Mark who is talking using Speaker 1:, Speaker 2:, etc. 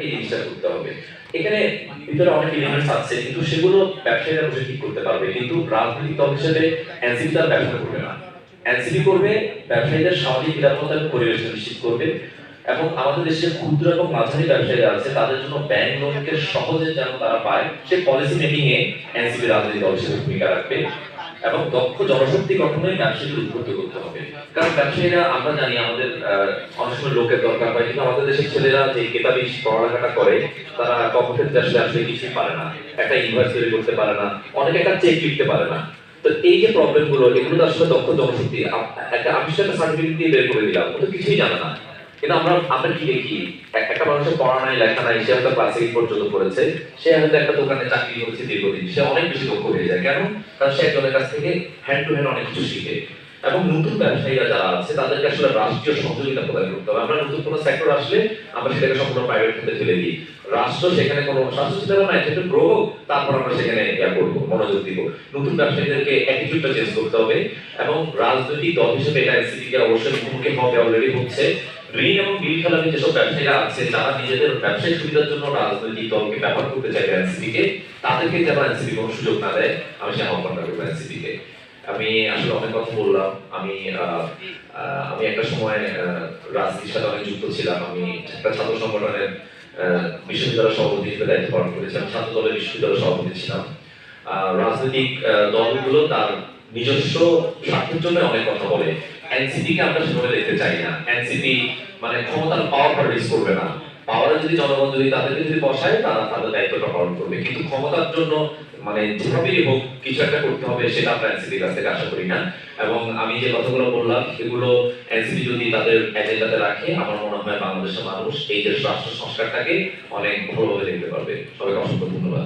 Speaker 1: এই জিনিসটা করতে হবে। এখানে ভিতরে অনেক এলিমেন্টস আছে কিন্তু সেগুলো ব্যবসায়ীরা বসে ঠিক করতে পারবে। কিন্তু রাজনৈতিক দল হিসেবে এনসিপি তার ব্যবসা করবে না। এনসিপি করবে ব্যবসায়ীদের সামাজিক নিরাপত্তা এবং পরিবেশ নিশ্চিত করবে এবং আমাদের দেশের ক্ষুদ্র এবং মাঝারি ব্যবসায়ীরা আছে তাদের জন্য ব্যাংক লোনকে সহজে যেন তারা পায় সে পলিসি মেকিং এ এনসিপি রাজনৈতিক দল হিসেবে ভূমিকা রাখবে এবং দক্ষ জনশক্তি গঠনে ব্যবসায়ীদের উদ্বুদ্ধ করতে হবে। কারণ ব্যবসায়ীরা আমরা জানি আমাদের অনেক সময় লোকের দরকার হয় কিন্তু আমাদের দেশের ছেলেরা যে কেতাবি পড়ালেখাটা করে তারা কর্মক্ষেত্রে আসলে কিছুই পারে না, একটা ইনভয়েস তৈরি করতে পারে না, অনেকে একটা চেক লিখতে পারে না। তো এই যে প্রবলেম গুলো এগুলো তো আসলে দক্ষ জনশক্তি একটা আবিষ্কার সার্টিফিকেট দিয়ে বের করে দিলাম ও তো কিছুই জানে না। কিন্তু আমরা কি দেখি একটা মানুষের পড়া নাই লেখা নাই সে হয়তো ক্লাস 8 পর্যন্ত পড়েছে, সে হয়তো একটা দোকানে চাকরি করেছে দীর্ঘদিন, সে অনেক বেশি দক্ষ হয়ে যায়। কেন? কারণ সে একজনের কাছ থেকে হ্যান্ড টু হ্যান্ড অনেক কিছু শিখে। এবং নতুন ব্যবসায়ীরা যারা আছে তাদেরকে আসলে রাষ্ট্রীয় সহযোগিতা প্রদান করতে হবে। আমরা নতুন কোনো সেক্টর আসলে আমরা সেটাকে সম্পূর্ণ প্রাইভেট ক্ষেত্রে ফেলে দিই। রাষ্ট্র সেখানে কোনো স্বাস্থ্য সেবা নাই, সেটা গ্রো হোক, তারপর আমরা সেখানে করবো, মনোযোগ দিব। নতুন ব্যবসায়ীদেরকে অ্যাটিটিউডটা চেঞ্জ করতে হবে এবং রাজনৈতিক দল হিসেবে এটা এনসিপিকে অবশ্যই মুখোমুখি হবে, অলরেডি হচ্ছে। ঋণ এবং বিল খেলাপি যেসব ব্যবসায়ীরা আছে যারা নিজেদের ব্যবসায়িক সুবিধার জন্য রাজনৈতিক দলকে ব্যবহার করতে চাইবে এনসিপিকে, তাদেরকে যেন এনসিপি কোনো সুযোগ না দেয়, আমি সে আহ্বান করবো এনসিপিকে। আমি আসলে অনেক কথা বললাম। আমি একটা সময় রাজনীতির সাথে অনেক যুক্ত ছিলাম। আমি একটা ছাত্র সংগঠনের বিশ্ববিদ্যালয় সভাপতি হিসেবে দায়িত্ব পালন করেছিলাম, ছাত্র দলের বিশ্ববিদ্যালয় সভাপতি ছিলাম। রাজনৈতিক দলগুলো তার নিজস্ব স্বার্থের জন্য অনেক কথা বলে, এনসিপি কে আমরা সেভাবে দেখতে চাই না। এনসিপি মানে ক্ষমতার পাওয়ার রিস্ক করবে না, পাওয়ারে যদি জনগণ যদি তাদেরকে যদি বসায় তারা তাদের দায়িত্বটা পালন করবে, কিন্তু ক্ষমতার জন্য মানে যেভাবেই হোক কিছু একটা করতে হবে সেটা আমরা এনসিপির কাছ থেকে আশা করি না। এবং আমি যে কথাগুলো বললাম এগুলো এনসিপি যদি তাদের এজেন্ডাতে রাখে আমার মনে হয় বাংলাদেশের মানুষ এই যে রাষ্ট্র সংস্কারটাকে অনেক ভালোভাবে দেখতে পারবে। সবাইকে অসংখ্য ধন্যবাদ।